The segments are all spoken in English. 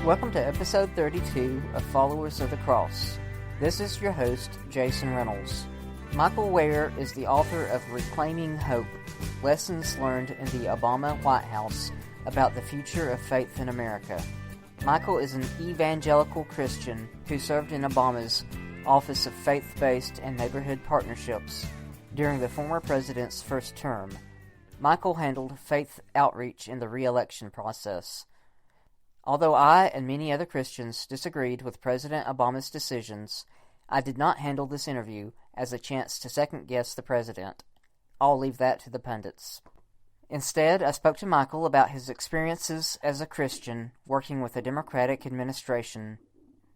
Welcome to episode 32 of Followers of the Cross. This is your host, Jason Reynolds. Michael Ware is the author of Reclaiming Hope, Lessons Learned in the Obama White House about the Future of Faith in America. Michael is an evangelical Christian who served in Obama's Office of Faith-Based and Neighborhood Partnerships during the former president's first term. Michael handled faith outreach in the re-election process. Although I and many other Christians disagreed with President Obama's decisions, I did not handle this interview as a chance to second-guess the president. I'll leave that to the pundits. Instead, I spoke to Michael about his experiences as a Christian working with a Democratic administration,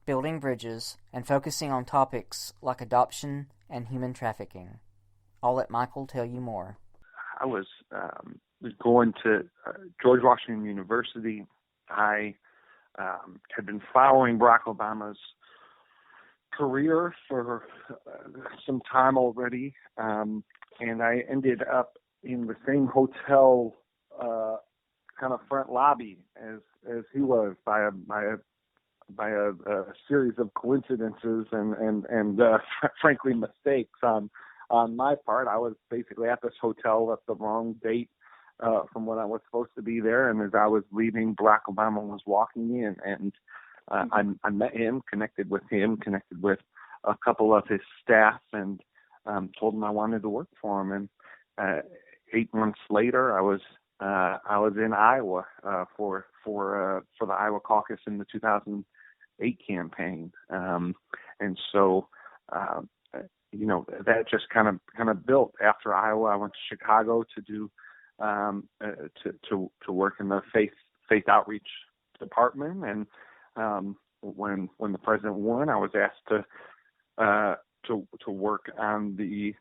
building bridges, and focusing on topics like adoption and human trafficking. I'll let Michael tell you more. I was going to George Washington University. I had been following Barack Obama's career for some time already, and I ended up in the same hotel kind of front lobby as he was by a series of coincidences and frankly mistakes on my part. I was basically at this hotel at the wrong date from when I was supposed to be there, and as I was leaving, Barack Obama was walking in, and I met him, connected with a couple of his staff, and told him I wanted to work for him. And 8 months later, I was in Iowa for the Iowa caucus in the 2008 campaign, and so that just kind of built. After Iowa, I went to Chicago to do to work in the faith outreach department, and when the president won, I was asked to work on the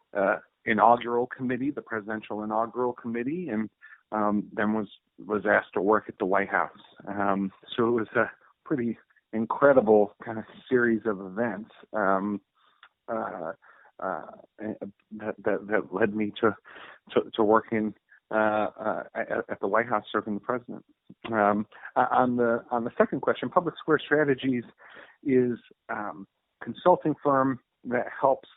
inaugural committee, the presidential inaugural committee, and then was asked to work at the White House. So it was a pretty incredible kind of series of events that led me to working at the White House serving the president. On the second question, Public Square Strategies is a consulting firm that helps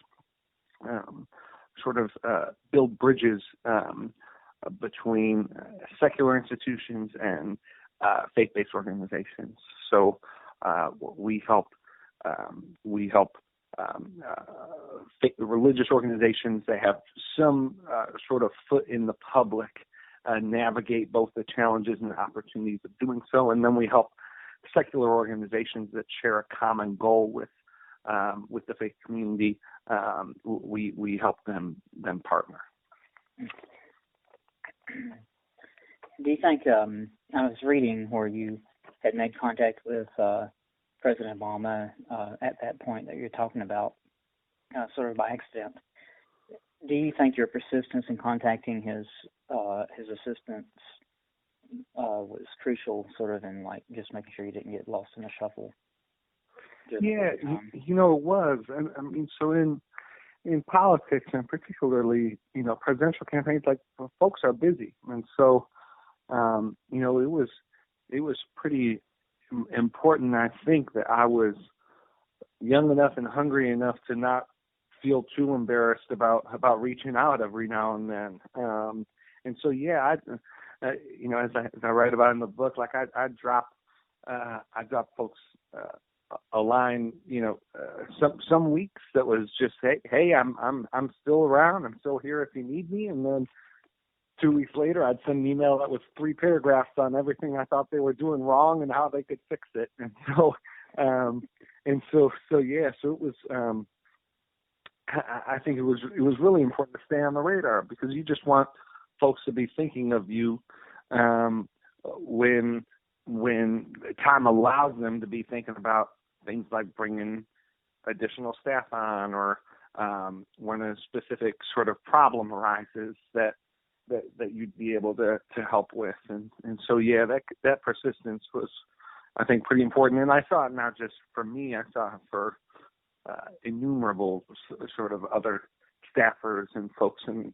build bridges between secular institutions and faith-based organizations. So we help religious organizations that have some sort of foot in the public navigate both the challenges and the opportunities of doing so, and then we help secular organizations that share a common goal with the faith community. We help them partner. Do you think, I was reading where you had made contact with President Obama at that point that you're talking about, sort of by accident. Do you think your persistence in contacting his assistants was crucial, sort of in like just making sure you didn't get lost in the shuffle? Yeah, it was. And I mean, so in politics, and particularly, presidential campaigns, like folks are busy, and so it was pretty important, I think, that I was young enough and hungry enough to not feel too embarrassed about reaching out every now and then. And so, yeah, as I write about in the book, like I drop folks a line, some weeks that was just, hey, I'm still around, I'm still here if you need me, and then 2 weeks later, I'd send an email that was 3 paragraphs on everything I thought they were doing wrong and how they could fix it. And so, it was. I think it was really important to stay on the radar, because you just want folks to be thinking of you when time allows them to be thinking about things like bringing additional staff on, or when a specific sort of problem arises that you'd be able to help with. And so, yeah, that persistence was, I think, pretty important. And I saw it not just for me, I saw it for innumerable sort of other staffers and folks in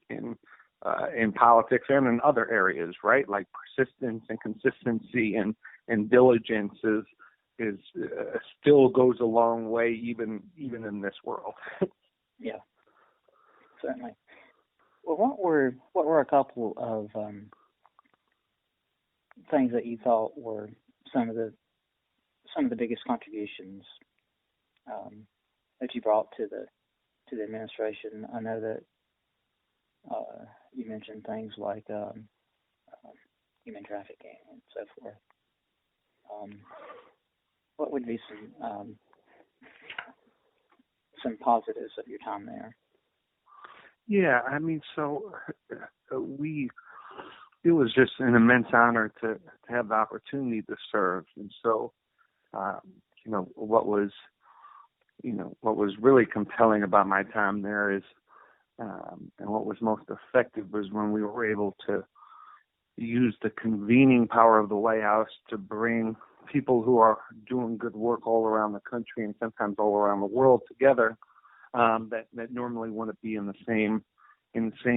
politics and in other areas, right? Like persistence and consistency and diligence is still goes a long way, even in this world. Yeah, certainly. Well, what were a couple of things that you thought were some of the biggest contributions that you brought to the administration? I know that you mentioned things like human trafficking and so forth. What would be some positives of your time there? Yeah, I mean, so it was just an immense honor to have the opportunity to serve. And so, what was really compelling about my time there is, and what was most effective was when we were able to use the convening power of the White House to bring people who are doing good work all around the country and sometimes all around the world together, that normally wouldn't be in the same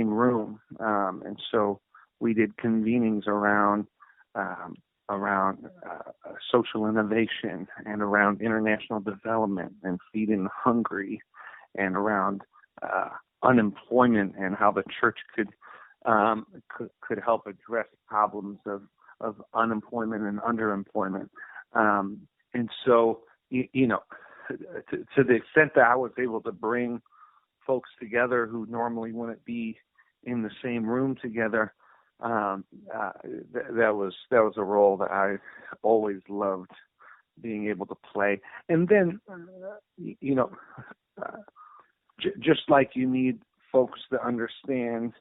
room. And so we did convenings around social innovation and around international development and feeding the hungry and around unemployment and how the church could help address problems of unemployment and underemployment. And so, to the extent that I was able to bring folks together who normally wouldn't be in the same room together, that was a role that I always loved being able to play. And then, just like you need folks to understand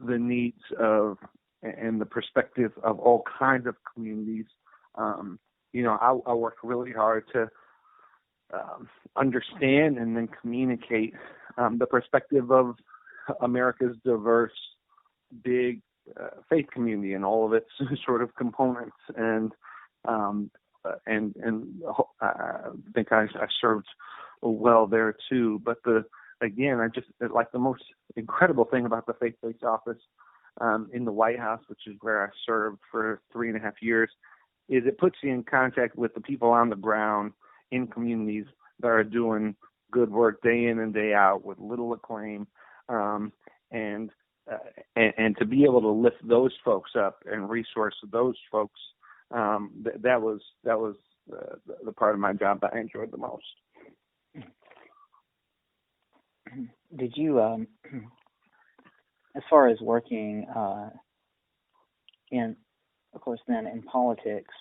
the needs of and the perspective of all kinds of communities, I work really hard to understand and then communicate the perspective of America's diverse, big faith community and all of its sort of components. And I think I served well there too. But I just like the most incredible thing about the faith-based office in the White House, which is where I served for 3.5 years, is it puts you in contact with the people on the ground in communities that are doing good work day in and day out with little acclaim, and to be able to lift those folks up and resource those folks, that was the part of my job that I enjoyed the most. Did you, as far as working in politics,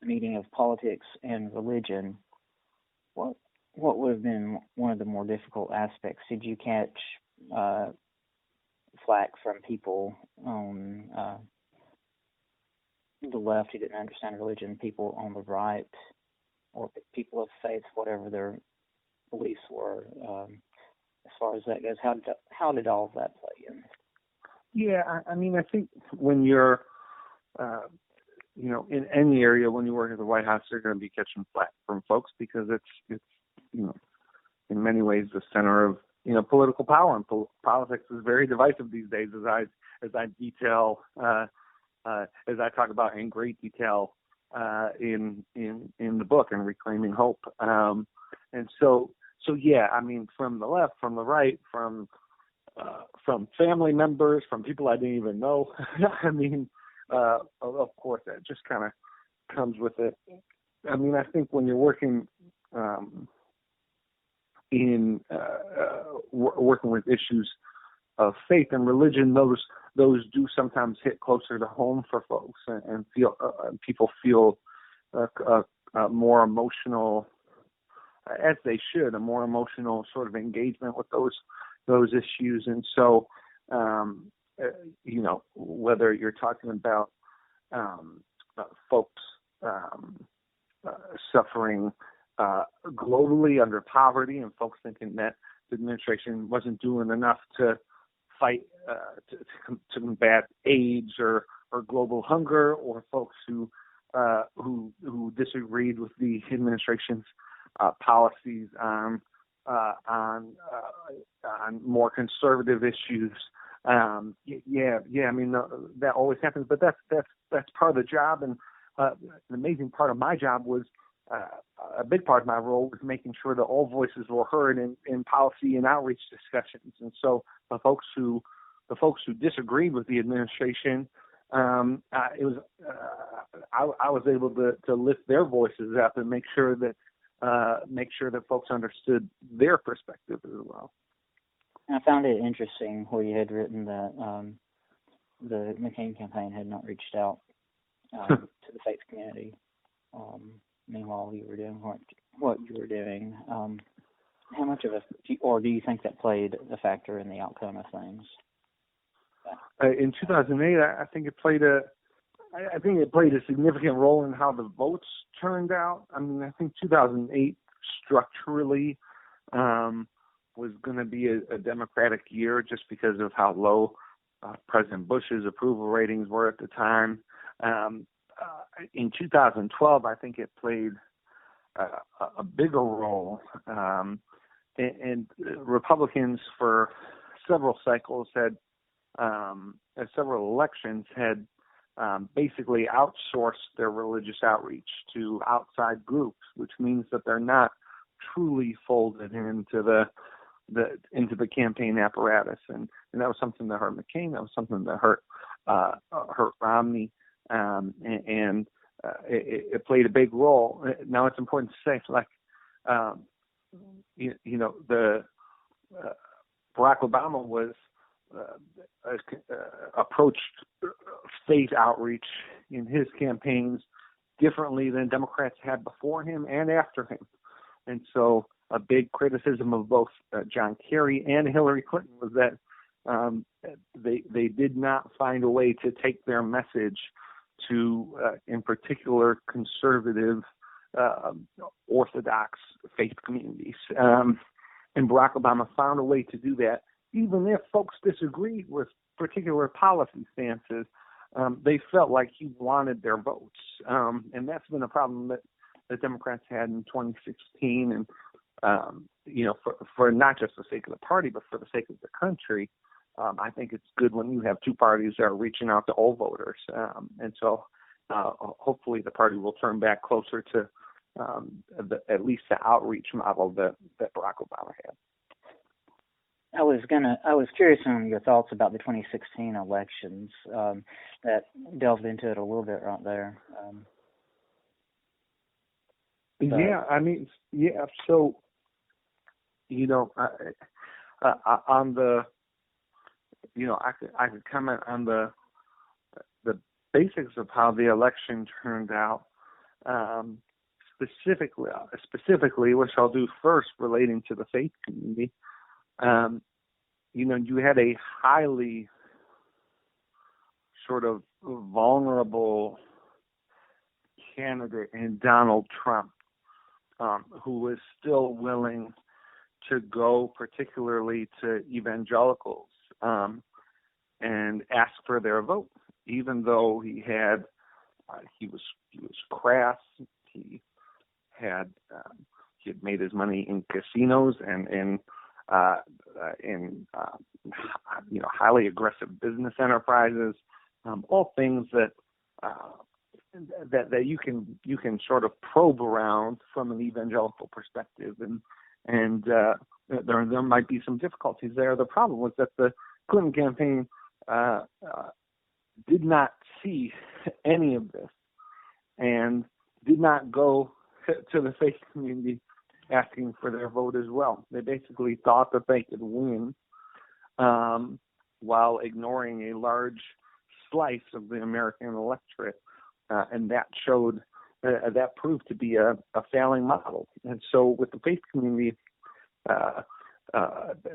the meeting of politics and religion, what would have been one of the more difficult aspects? Did you catch flack from people on the left who didn't understand religion, people on the right, or people of faith, whatever their beliefs were? As far as that goes, how did all of that play in? Yeah, I mean, I think when you're, in any area, when you work at the White House, you're going to be catching flack from folks because it's in many ways the center of, political power, and politics is very divisive these days, as I detail, as I talk about in great detail in the book and Reclaiming Hope. And so yeah, I mean, from the left, from the right, from family members, from people I didn't even know. I mean, of course, that just kind of comes with it. I mean, I think when you're working working with issues of faith and religion, those do sometimes hit closer to home for folks, and people feel more emotional, as they should, a more emotional sort of engagement with those issues. And so, whether you're talking about folks suffering globally under poverty, and folks thinking that the administration wasn't doing enough to fight to combat AIDS or global hunger, or folks who disagreed with the administration's policies on more conservative issues. I mean, that always happens, but that's part of the job. And the amazing part of my job was a big part of my role was making sure that all voices were heard in policy and outreach discussions. And so the folks who disagreed with the administration, I was able to lift their voices up and make sure that folks understood their perspective as well. I found it interesting where you had written that the McCain campaign had not reached out to the faith community. Meanwhile, you were doing what you were doing. How much of do you think that played a factor in the outcome of things? In 2008, I think it played a significant role in how the votes turned out. I mean, I think 2008 structurally was going to be a Democratic year just because of how low President Bush's approval ratings were at the time. In 2012, I think it played a bigger role, and Republicans for several cycles several elections had basically outsourced their religious outreach to outside groups, which means that they're not truly folded into the campaign apparatus, and that was something that hurt McCain. That was something that hurt Romney. It played a big role. Now it's important to say, Barack Obama was approached faith outreach in his campaigns differently than Democrats had before him and after him. And so a big criticism of both John Kerry and Hillary Clinton was that they did not find a way to take their message to, in particular, conservative, Orthodox faith communities. And Barack Obama found a way to do that, even if folks disagreed with particular policy stances. They felt like he wanted their votes. And that's been a problem that the Democrats had in 2016. And, for not just the sake of the party, but for the sake of the country, I think it's good when you have two parties that are reaching out to all voters. And so hopefully the party will turn back closer to at least the outreach model that Barack Obama had. I was curious on your thoughts about the 2016 elections. That delved into it a little bit right there. So, on the, I could comment on the basics of how the election turned out, specifically, which I'll do first relating to the faith community. You had a highly sort of vulnerable candidate in Donald Trump, who was still willing to go particularly to evangelicals and ask for their vote, even though he was crass. He had made his money in casinos and in highly aggressive business enterprises, all things that you can sort of probe around from an evangelical perspective, and there might be some difficulties there. The problem was that the Clinton campaign did not see any of this and did not go to the faith community asking for their vote as well. They basically thought that they could win while ignoring a large slice of the American electorate, and that proved to be a failing model. And so with the faith community,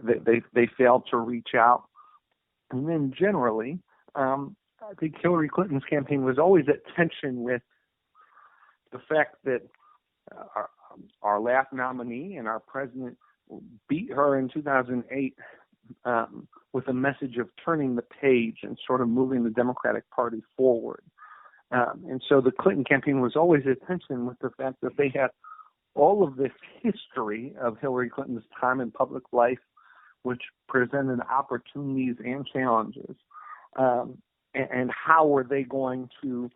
they failed to reach out. And then generally, I think Hillary Clinton's campaign was always at tension with the fact that our last nominee and our president beat her in 2008 with a message of turning the page and sort of moving the Democratic Party forward. And so the Clinton campaign was always at tension with the fact that they had all of this history of Hillary Clinton's time in public life, which presented opportunities and challenges. And how were they going to